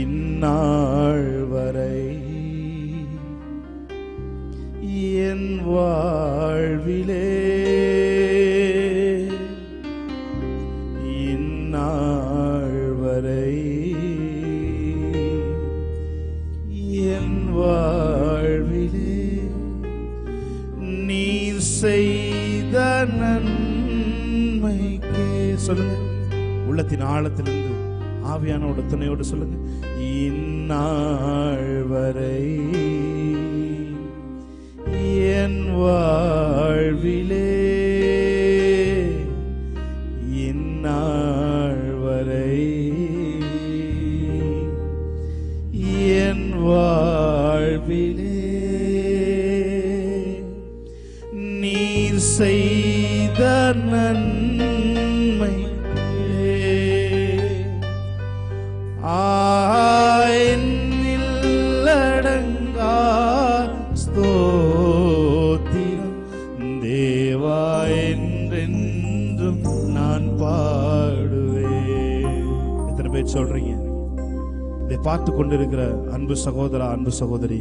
இந்நாள் வரை என் வாழ்விலே இந்நாள் வரை என் வாழ்விலே நீர் செய்த நன்மைக்கே சொல்லுங்க, உள்ளத்தின் ஆழத்திலிருந்து ஆவியானோட துணையோடு சொல்லுங்க. இந்நாள் வரை என் வாழ்விலே இந்நாள் வரை என் வாழ்விலே நீர் செய்த நன்மை அடங்கா ஸ்தோத்திரம் தேவா என்றென்றும் நான் பாடுவேன். எத்தனை பேர் சொல்றீங்க? இதை பார்த்து கொண்டிருக்கிற அன்பு சகோதரா, அன்பு சகோதரி,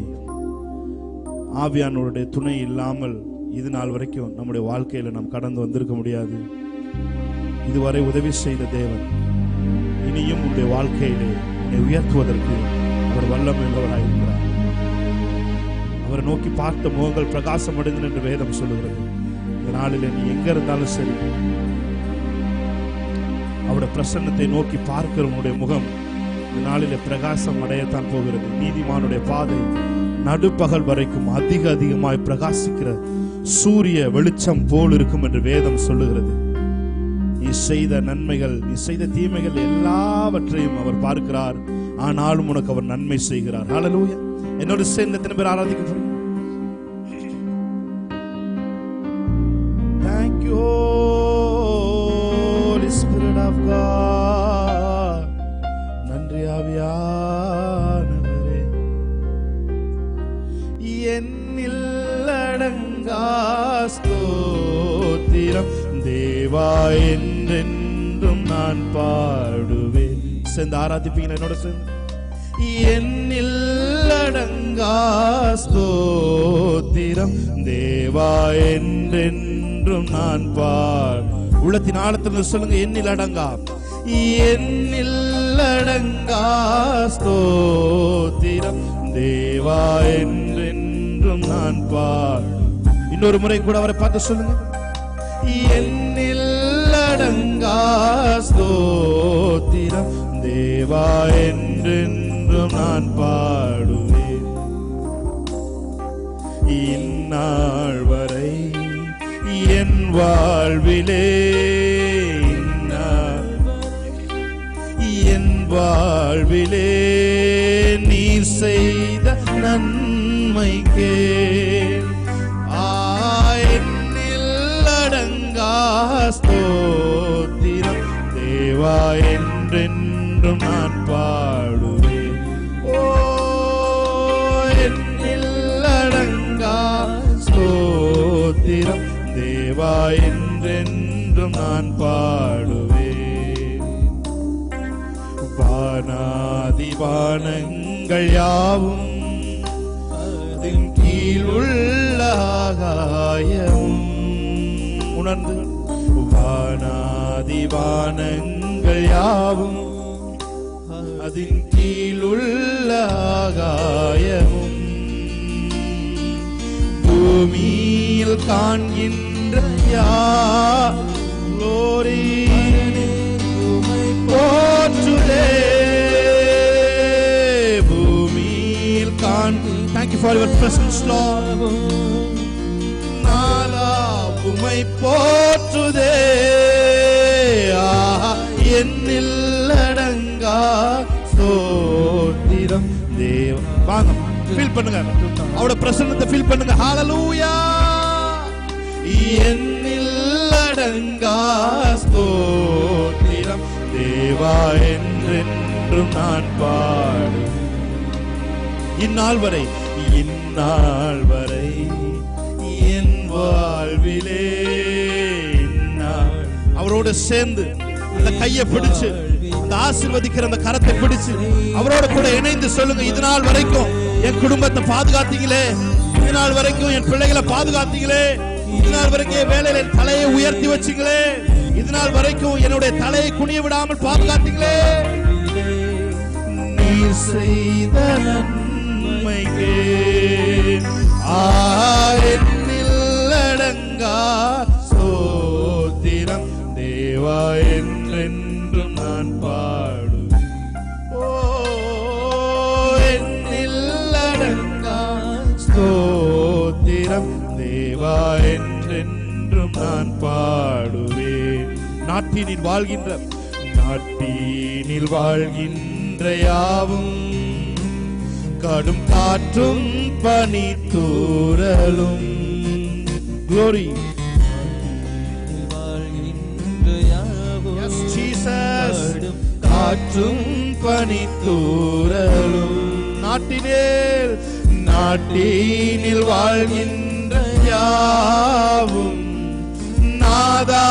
ஆவியானவருடைய துணை இல்லாமல் இது நாள் வரைக்கும் நம்முடைய வாழ்க்கையில நாம் கடந்து வந்திருக்க முடியாது. இதுவரை உதவி செய்த தேவன் இனியும் உங்களுடைய வாழ்க்கையிலே உயர்த்துவதற்கு அவர் வல்லமை உள்ளவராயிருக்கிறார். அவரை நோக்கி பார்த்த முகங்கள் பிரகாசம் அடைந்தன என்று வேதம் சொல்லுகிறது. இந்த நாளிலே நீ எங்க இருந்தாலும் சரி, அவருடைய பிரசன்னத்தை நோக்கி பார்க்கிறவனுடைய முகம் இந்த நாளிலே பிரகாசம் அடையத்தான் போகிறது. நீதிமானுடைய பாதை நடுப்பகல் வரைக்கும் அதிகமாய் பிரகாசிக்கிற சூரிய வெளிச்சம் போல் இருக்கும் என்று வேதம் சொல்லுகிறது. நீ செய்த நன்மைகள், நீ செய்த தீமைகள் எல்லாவற்றையும் அவர் பார்க்கிறார். ஆனாலும் உனக்கு அவர் நன்மை செய்கிறார். ஹல்லேலூயா. என்னோடு சேர்ந்து எத்தனை பேர் ஆராதிக்க போறீங்க? Thank you Holy Spirit of God. நன்றி ஆவியானவரே. என்னில் அடங்கா ஸ்தோத்திரம் தேவா என்றென்றும் நான் பாடுவேன். சேர்ந்து ஆராதிப்பீங்க என்னோட சேர்ந்து. என்னில் அடங்கா ஸ்தோத்திரம் தேவா என்றென்றும் நான் பாடு. உள்ளத்தின் ஆழத்தில் சொல்லுங்க, என்னில் அடங்கா, என்னில் அடங்கா ஸ்தோத்திரம் தேவா என்றென்றும் நான் பாடு. இன்னொரு முறை கூட அவரை பார்த்து சொல்லுங்க, என்னில் அடங்கா ஸ்தோத்திரம் தேவா என்றென்றும் நான் பாடுவேன். இந்நாள் வரை என் வாழ்விலே என் வாழ்விலே நீ செய்த நன்மைக்கே ஸ்தோத்திரம் தேவா என்றென்றும் நான் பாடுவேன். ஓ என்னில் அடங்கா ஸ்தோத்திரம் தேவா என்றென்றும் நான் பாடுவேன். வானாதி வானங்கள் யாவும் அதன் கீழ் உள்ள ஆகாயம் உணர்ந்து, வானாதி வானங்கள் யாவும் அதன் கீழுள்ள ஆகாயமும் பூமியில் காண்கின்ற யாரோரே போற்றுதே. பூமியில் Thank you for your presence, Lord. உம்மை போற்றுதே. என்னில் அடங்கா ஸ்தோத்திரம் தேவ. வாங்க ஃபீல் பண்ணுங்க, அவரோட பிரசன்னத்தை ஃபீல் பண்ணுங்க. ஹல்லேலூயா. என்னில் அடங்கா ஸ்தோத்திரம் தேவா என்றென்றும் நான் பாடு. இந்நாள் வரை இந்நாள் வரை என் வாழ்விலே அவரோடு சேர்ந்து அந்த கையை பிடிச்சு அந்த ஆசீர்வதிக்கிற அந்த கரத்தை பிடிச்சு அவரோட கூட இணைந்து சொல்லுங்க, இது நாள் வரைக்கும் என் குடும்பத்தை பாதுகாத்தீங்களே, இது நாள் வரைக்கும் என் பிள்ளைகளை பாதுகாத்தீங்களே, இது நாள் வரைக்கும் என் வேலையில தலையை உயர்த்தி வச்சீங்களே, இது நாள் வரைக்கும் என்னுடைய தலையை குனிய விடாமல் பாதுகாத்தீங்களே. நீ செய்த நன்மைக்கே என்னில் அடங்கா ஸ்தோத்திரம் தேவா என்றென்றும் நான் பாடுவேன். ஓ என்னில் அடங்கா ஸ்தோத்திரம் தேவா என்றென்றும் நான் பாடுவேன். நாட்டினில் வாழ்கின்ற யாவும் கடும் காற்றும் பனி தூறலும் glory yes Jesus காற்றும் பனி தூறலும் நாட்டினில் வாழ்கின்ற யாவும் நாதா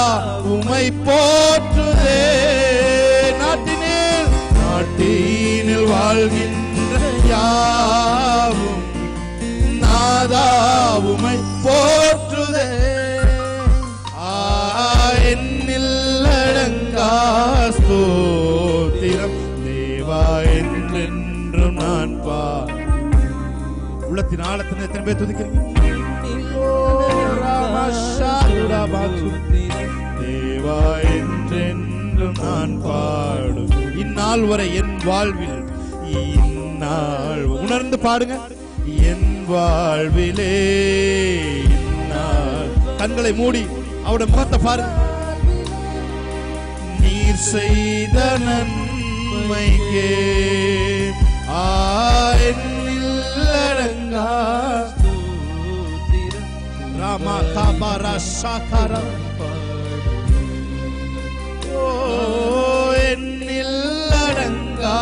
உமை போற்றுதே. நாட்டினில் வாழ்கின்ற யாவும் நாதா உமை போற்றுதே. என்னில் அடங்கா ஸ்தோத்திரம் தேவா என்றென்றும் நான் உள்ளத்தின் ஆழத்தின் எத்தனை பேர் துதிக்கிறீங்க? தேவா என்றென்றும் நான் பாடும். இந்நாள் வரை என் வாழ்வில் இந்நாள் உணர்ந்து பாடுங்க. என் வாழ்விலே இந்நாள் கண்களை மூடி அவருடைய முகத்தை பாருங்க. நீர் செய்த நன்மைக்கே என்னில் அடங்கா ராமா காபாரா சாகாரா என்னில் அடங்கா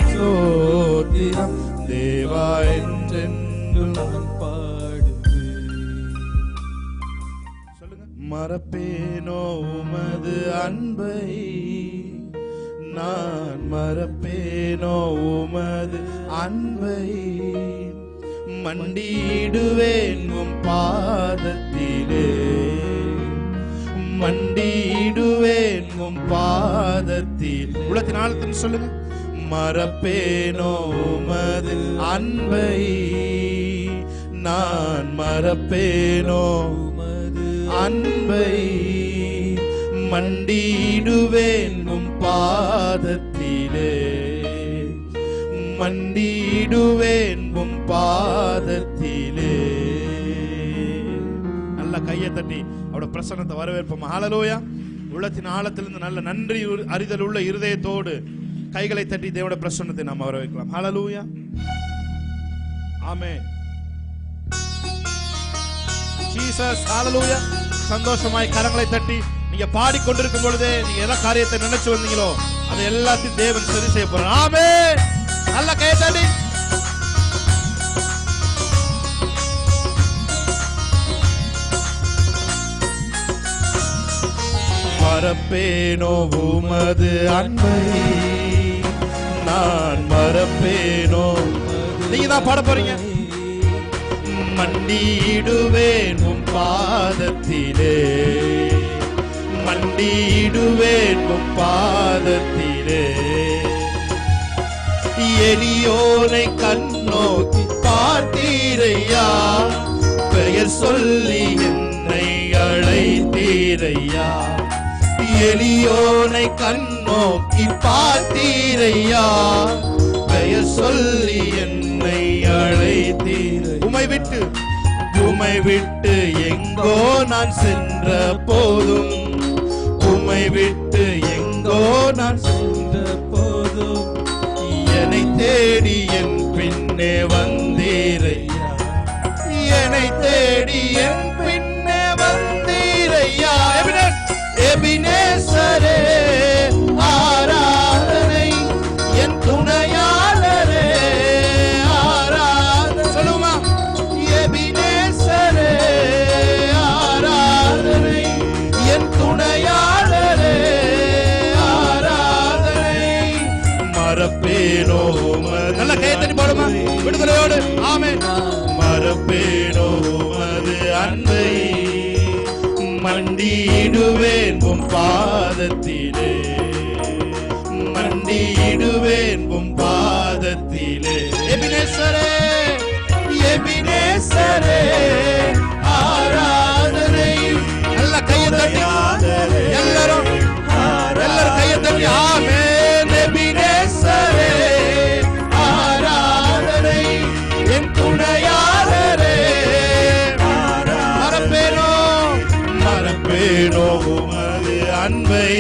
ஸ்தோத்திரம் தேவா என்றென்றும் சொல்லுங்க. மறப்பேனோ உமது அன்பை, நான் மறப்பேனோ உமது அன்பை, மண்டியிடுவேன் உம் பாதத்திலே, மண்டியிடுவேன் உம் பாதத்தில். உள்ளத்தின் ஆழத்தில் சொல்லுங்க. மறப்பேனோ உமது அன்பை, நான் மறப்பேனோ உமது அன்பை, மண்டியிடுவேன் உம் பாதத்திலே, மண்டியிடுவேன் உம் பாதத்திலே. நல்ல கையை தட்டி அவருடைய பிரசன்னத்தை வரவேற்போம். ஹல்லேலூயா. உள்ளத்தின் ஆழத்திலிருந்து நல்ல நன்றி அறிதல் உள்ள இருதயத்தோடு கைகளை தட்டி தேவனுடைய பிரசன்னத்தை நாம் வரவேற்கலாம். ஹல்லேலூயா. ஆமென். ஜீசஸ். ஹல்லேலூயா. சந்தோஷமாய் கரங்களை தட்டி நீங்க பாடிக்கொண்டிருக்கும் பொழுதே நீங்க எந்த காரியத்தை நினைச்சு வந்தீங்களோ அதை எல்லாத்தையும் தேவன் சரி செய்ய போறார். ஆமென். நல்ல கையை தட்டி மறப்பேனோ உமது அன்பை, நான் மறப்பேனோ. நீங்க தான் பாட போறீங்க. மண்டியிடுவேன் உம் பாதத்திலே, மண்டியிடுவேன் உம் பாதத்திலே, எளியோனை கண்ணோக்கி பார்த்தீரையா, பெயர் சொல்லி என்னை அழைத்தீரையா, எளியோனை கண்ணோக்கி பார்த்தீரையா, பெயர் சொல்லி என்னை அழைத்தீர். உமை விட்டு எங்கோ நான் சென்ற போதும், உமை விட்டு எங்கோ நான் சென்ற போதும், என்னை தேடி என் பின்னே வந்தீரையா, என்னை தேடி என் பின்னே வந்தீரையா. எபினேசரே ஆராதனை, என் துணையாளரே ஆராதனை. சொல்லுமா. எபினேசரே ஆராதனை, என் துணையாளரே ஆராதனை. மறப்பேனோ நல்ல கையத்தடி போடுமா விடுதலையோடு ஆமென். மறப்பேனோ அது அன்பை மண்டியிடுவேன் உம் பாதத்திலே, மண்டியிடுவேன் உம் பாதத்திலே. எபினேசரே எபினேசரே ஆராதனை. நல்ல கையை தட்டி எல்லாரும் கையை தட்டி ஆமென். எபினேசரே ஆராதனை என் துணையாளரே. மறப்பேனோ மறப்பேனோ உமது அன்பை,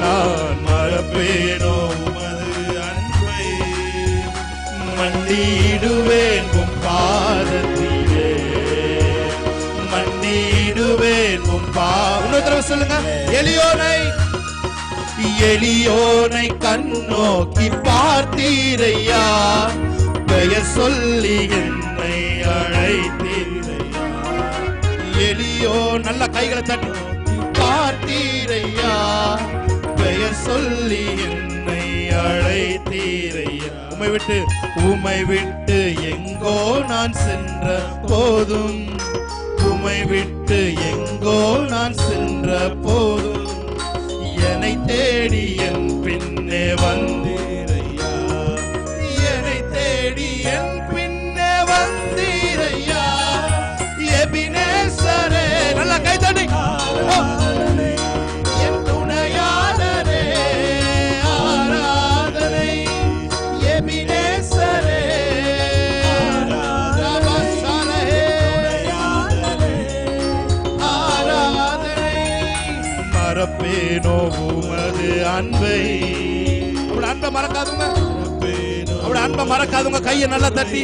நான் மறப்பேனோ உமது அன்பை மண்டியிடுவேன் உம் பாதத்திலே, மண்டியிடுவேன் உம் இன்னொரு தடவை சொல்லுங்க. எளியோனை கண்ணோக்கி பார்த்தீரையா, பெயர் சொல்லி என்னை அழைத்தீரையா. எளியோ நல்ல கைகளை தட்டி பார்த்தீரையா, பெயர் சொல்லி என்னை அழைத்தீரையா. உம்மை விட்டு எங்கோ நான் சென்ற போதும், உம்மை விட்டு எங்கோ நான் சென்ற போதும் என்னை தேடி என் பின்னே வந்தீரையா, என்னை தேடி என் பின்னே வந்தீரையா. எபினேசரே நல்ல கை தட்டி என் துணையாளரே ஆராதனை. எபினேசரே மறப்பேனோ உமது அன்பை. அவருடைய அன்பை மறக்காதுங்க, அவருடைய அன்பை மறக்காதுங்க. கையை நல்லா தட்டி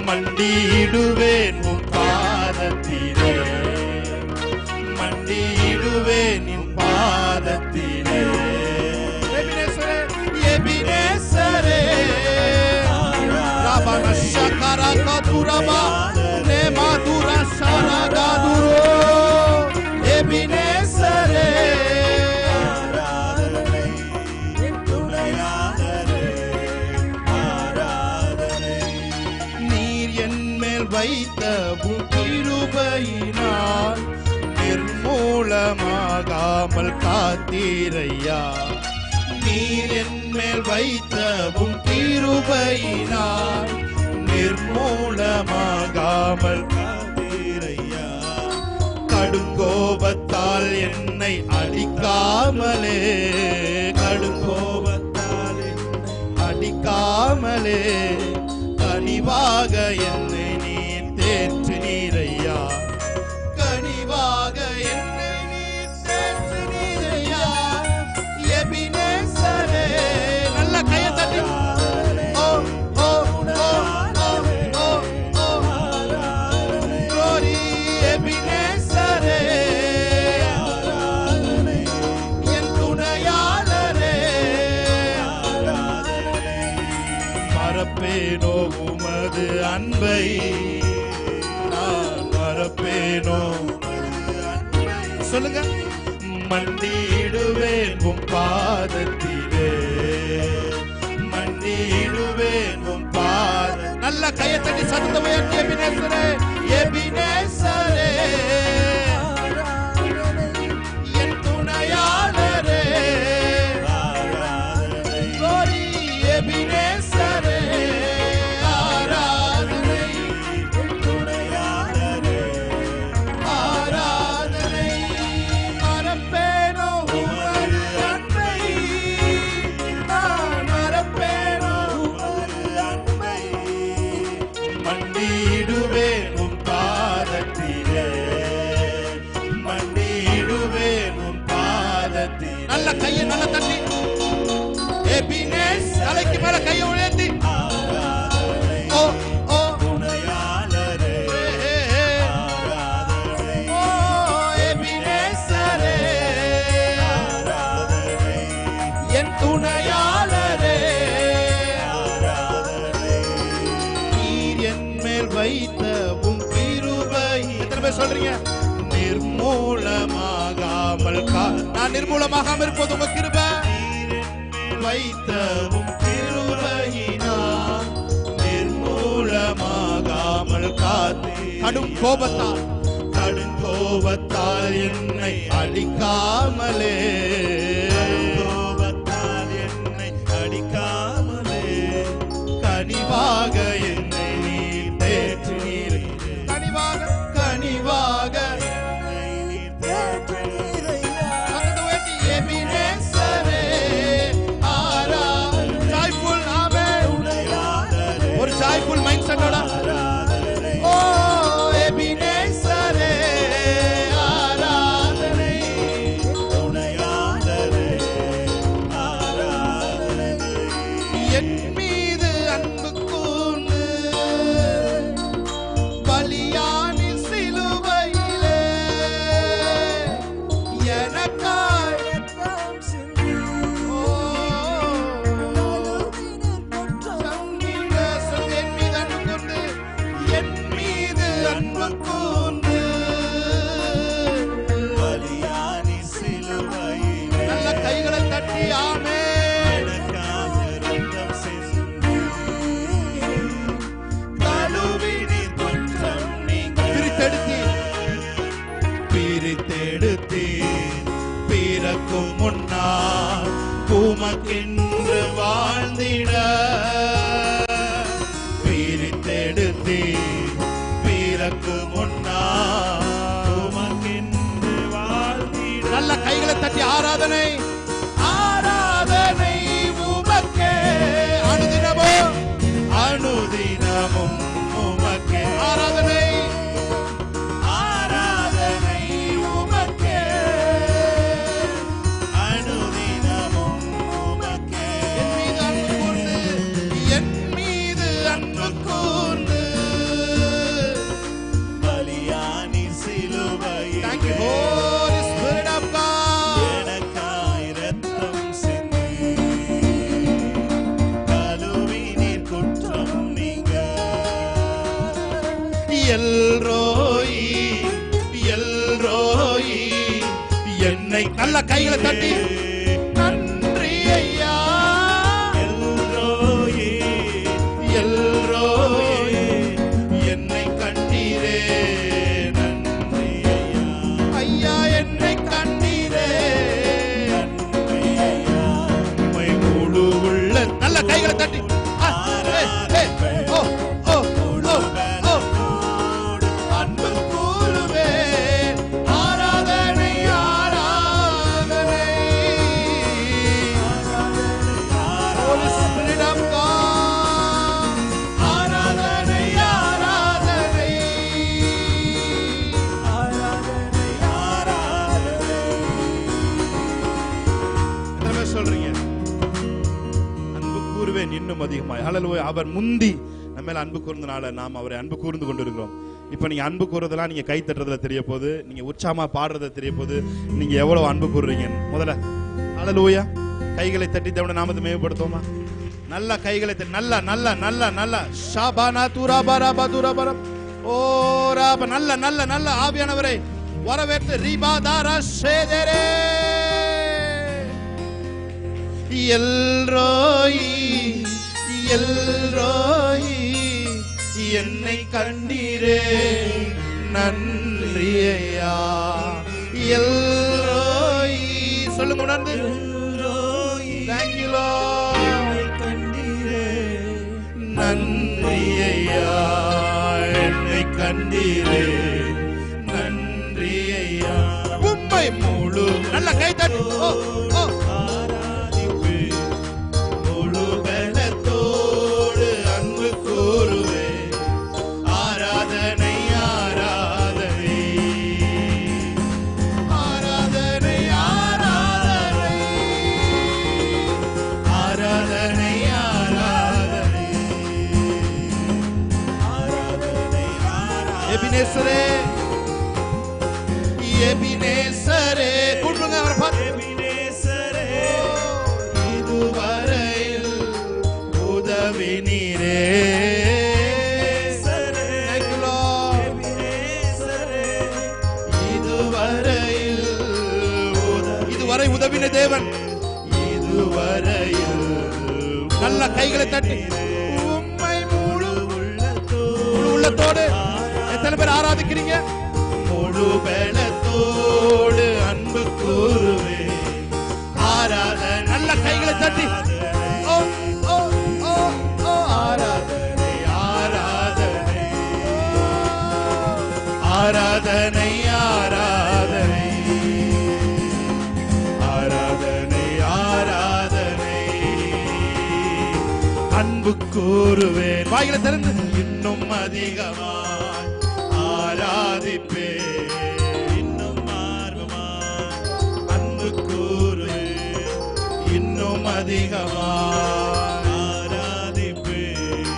மண்டியிடுவேன் உம் பாதத்திலே, மண்டியிடுவேன் உம் பாதத்திலே. எபினேசரே எபினேசரே ராபா நஷகரா கதுரபா நேமாதுரா ஷரகாதுரோ. எபினேசரே ஆராதனை என் துணையாளரே ஆராதனை. நீர் என் மேல் வைத்த உம் கிருபையினால் நிர்மூலமாகாமல் காத்தீரையா. நீர் என் மேல் வைத்த உம் கிருபையினால் நிர்மூலமாகாமல் காத்தீரையா. கடுங்கோபத்தால் என்னை அடிக்காமலே, கடுங்கோபத்தால் என்னை அடிக்காமலே கனிவாக என்னை நீர் தேற்றினீரையா, கனிவாக என்னை நீர் தேற்றினீரையா. எபினேசரே நல்ல கையை தட்டி ஓ ஓ ஓ ஓ ஓ glory. எபினேசரே ஆராதனை என் துணையாளரே ஆராதனை. மறப்பேனோ உமது அன்பை, நான் மறப்பேனோ உமது அன்பை. சொல்லுங்க. மண்டியிடுவேன் உம் பாதத்திலே, மண்டியிடுவேன் உம் பாத. நல்ல கையை தட்டி சத்தத்தை உயர்த்தி எபினேசரே எபினேசரே என் துணையாளரே ஆராதனை. glory. எபினேசரே ஆராதனை என் துணையாளரே ஆராதனை. மறப்பேனோ உமது அன்பை, நான் மறப்பேனோ உமது அன்பை மண்டியிடுவேன் உம் பாதத்திலே, மண்டியிடுவேன் உம் பாதத்திலே. நல்ல கையை நல்ல தட்டி எபினேஸ் தலைக்கு மேல கையை உயர்த்தி ஓ ஓ துணையாளரே ஆராதனை. ஓ எபினேசரே ஆராதனை என் துணையாளரே ஆராதனை. நீர் என் மேல் வைத்த உம் கிருபை. எத்தனை பேர் சொல்றீங்க? நிர்மூலமாகாமல் நான் நிர்மூலமாகாம இருப்பது உங்க கிருபை. வைத்தவும் கிருபையினால் நிர்மூலமாகாமல் காத்தே. கடும் கோபத்தால் என்னை அழிக்காமலே, என்னை அழிக்காமலே கனிவாக என்னை நீர் தேற்றினீரே. கனிவாக என்னை நீர் தேற்றினீரே. எபினேசரே ஆராதனை. ஜாய்ஃபுல் ஆமென். ஒரு ஜாய்ஃபுல் மைண்ட் செட்டோட ஓ எபினேசரே ஆராதனை. துணையாளரே ஆராதனை. என் மீது அன்பு கூர்ந்து பலியானி சிலுவையிலே எனக்காய் ரத்தம் சிந்தி. ஓ என் மீது அன்பு கூர்ந்து பலியானி சிலுவையிலே. நல்ல கைகளை தட்டி ஆமென். எனக்காக ரத்தம் சிந்தி. கழுவினீர் குற்றம் நீங்க. பிரித்தெடுத்தீர் பிறக்கும் முன்னால் உமக்கென்று வாழ்ந்திட. பிரித்தெடுத்தீர் பிறக்கும் முன்னால் உமக்கென்று வாழ்ந்திட. நல்ல கைகளை தட்டி ஆராதனை உமக்கே. அனுதினமும் உமக்கே ஆராதனை உமக்கே. அனுதினமும் உமக்கே. என் மீது அன்பு கூர்ந்து பலியானி சிலுவையிலே. Thank you Holy Spirit of God. எனக்காய் ரத்தம் சிந்தி. கழுவினீர் குற்றம் நீங்க. எல்ரோயி என்னை. நல்ல கைகளை தட்டி நன்றி ஐயா. எல்ரோயி என்னை கண்டீரே. நன்றி ஐயா. ஐயா என்னை கண்டீரே. நன்றி ஐயா. உம்மை முழு உள்ள. நல்ல கைகளை தட்டி அன்பு கூறுவே. ஆராதனை Holy Spirit of God. ஆராதனை எத்தனை பேர் சொல்றீங்க? அன்பு கூறுவேன் இன்னும் அதிகமாய். ஹல்லேலூயா. அவர் முந்தி நம்ம மேல அன்பு கூர்ந்தனால நாம் அவரை அன்பு கூர்ந்து கொண்டிருக்கிறோம். இப்ப நீங்க அன்பு கூறுறதெல்லாம் நீங்க கை தட்டுறதுல தெரிய போகுது, நீங்க உற்சாகமா பாடுறதுல தெரிய போகுது, நீங்க எவ்வளவு அன்பு கூறுறீங்க. முதல்ல ஹல்லேலூயா கைகளை தட்டி தேவனுடைய நாமத்தை மேம்படுத்துவோமா? நல்ல கைகளை தட்டி நல்ல நல்ல நல்ல நல்ல ஷாபானா துராபரா துராபரம். ஓ ராப நல்ல நல்ல நல்ல ஆவியானவரை வரவேற்று ரிபாதாரா ஷேதரே. எல்ரோயி என்னை கண்டீரே. நன்றி ஐயா. எல்ரோயி சொல்லுங்க உணர்ந்து. Thank you Lord. என்னை கண்டீரே. நன்றி ஐயா. என்னை கண்டீரே. நன்றி ஐயா. உம்மை முழு. நல்ல கை தட்டு. எபினேசரே கூப்பிடுங்க அவரை பார்த்து. எபினேசரே இதுவரையில் உதவி நீரே. இதுவரை உதவின தேவன். இதுவரையில் நல்ல கைகளை தட்டி உம்மை முழு உள்ளத்தோடு எத்தனை பேர் ஆராதிக்கிறீங்க? முழு பலத்தோடு அன்பு கூறுவே ஆராதனை. நல்ல கைகளை தட்டி ஓ ஓ ஓ ஓ ஆராதனை ஆராதனை ஆராதனை ஆராதனை ஆராதனை ஆராதனை அன்பு கூறுவேன். வாயில திறந்து இன்னும் அதிகமாய் ஆராதிப்பேன், இன்னும் ஆர்வமாய் அன்பு கூறுவேன், இன்னும் அதிகமாய் ஆராதிப்பேன்,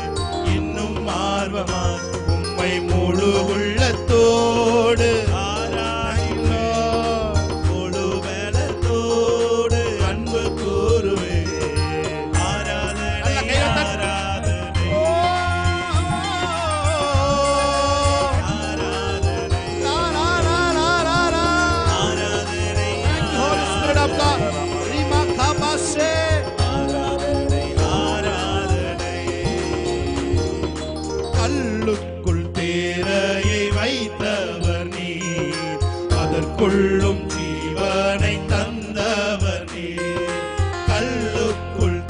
இன்னும் ஆர்வமாய் உம்மை முழு உள்ளத்தோடு கொள்ளும் ஜீவனை தந்தவர் நீர்.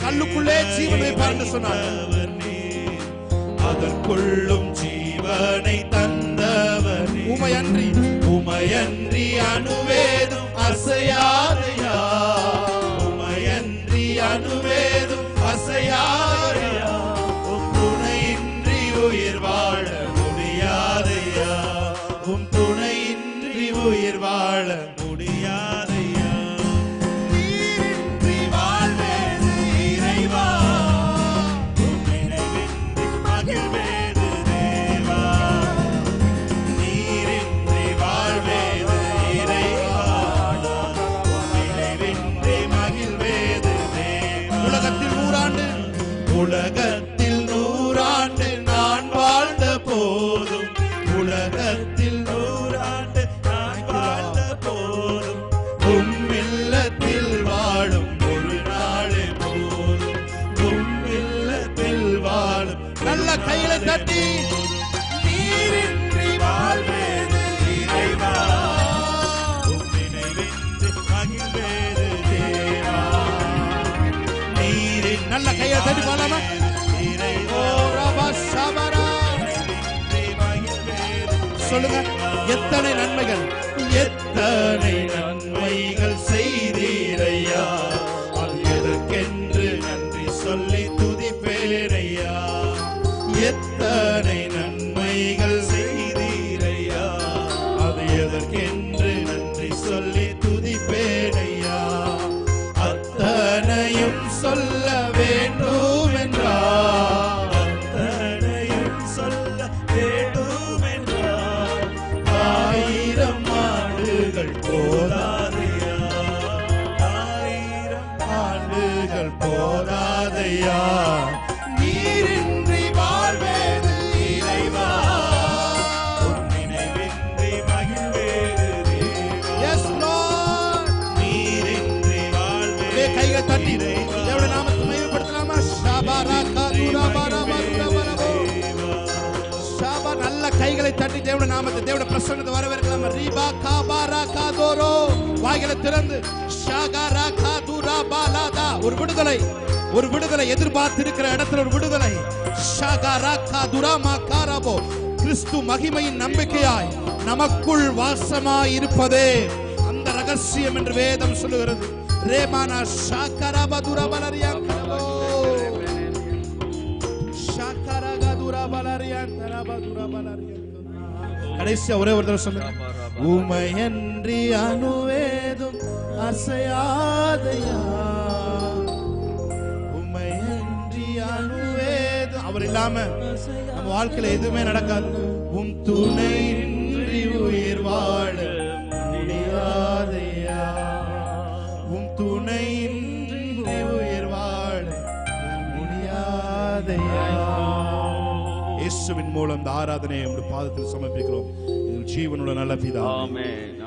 கல்லுக்குள்ளே ஜீவனை பார்த்து சொன்னார் நீர். அதற்குள்ளும் ஜீவனை தந்தவர் நீர். உமையன்றி அணுவேதும் அசையாதையா, உமையன்றி அணுவேதும் அசையாதையா, துணையின்றி உயிர் வாழ முடியாதையா, உம் துணையின்றி உயிர் வாழ முடியாதையா. நீரின்றி வாழ்வேது இறைவா, உம் நினைவின்றி மகிழ்வேது தேவா. நீரின்றி வாழ்வேது இறைவா, உம் நினைவின்றி மகிழ்வேது தேவா. உலகத்தில் 100 ஆண்டு நான் வாழ்ந்த போதும், உலகத்தில் 100 ஆண்டு நான் வாழ்ந்த போதும், உம்மில்லத்தில் வாழும் ஒரு நாளே போதும், உம்மில்லத்தில் வாழும். நல்ல கையில தட்டி நீரின்றி வாழ்வேது இறைவா, உம் நினைவின்றி மகிழ்வேது தேவா. நீரின் நல்ல கையை தட்டி பாடலாமா? சொல்லுங்க. எத்தனை நன்மைகள், எத்தனை நன்மைகள் செய்தீரையா, அது எதற்கென்று நன்றி சொல்லி துதிப்பேனையா. எத்தனை நன்மைகள் செய்தீரையா, அது எதற்கென்று நன்றி சொல்லி துதிப்பேனையா. அத்தனையும் சொல்ல வேண்டும் என்றார், அத்தனையும் சொல்ல வேண்டும் என்றார். 1000 ஆண்டுகள் போதாதையா, 1000 ஆண்டுகள் போதாதையா. நீரின்றி வாழ்வேது இறைவா, உம் நினைவின்றி மகிழ்வேது தேவா. S Lord. நீரின்றி வாழ்வேது. கைகள் தட்டி தேவனுடைய நாமத்தை மகிமைப்படுத்தலாமா? ஷபரகா துரபரபரபரபோ. ஷப நல்ல கைகளை தட்டி தேவனுடைய நாமத்தை, தேவனுடைய பிரசன்னத்தை வரவேற்கலாமா? ரிபா காபரகா தோரோ. வாய்களை திறந்து ஷகரகா துரபலதா. ஒரு விடுதலை, ஒரு விடுதலை எதிர்பார்த்திருக்கிற இடத்துல ஒரு விடுதலை. ஷகரகா துரமகாரபோ. கிறிஸ்து மகிமையின் நம்பிக்கையாய் நமக்குள் வாசமாய் இருப்பதே அந்த ரகசியம் என்று வேதம் சொல்லுகிறது. ரேமானா ஷகரபதுரபலரியாங்கோ. ஷகரகதுரபலரியாங்கரபதுரபலரியாங்கோ. கடைசியா ஒரே ஒரு தடவை சொல்லுங்க. உமையன்றி அணுவேதும் அசையாதையா, உமையன்றி அணுவேதும். அவர் இல்லாம நம்ம வாழ்க்கையில எதுவுமே நடக்காது. உம் துணையின்றி உயிர் வாழ முடியாதையா, உம் துணையின்றி உயிர் வாழ முடியாதையா. இயேசுவின் மூலம் இந்த ஆராதனையை உம்முடைய பாதத்தில் சமர்ப்பிக்கிறோம். ஜீவனுள்ள நல்ல பிதாவே, ஆமென்.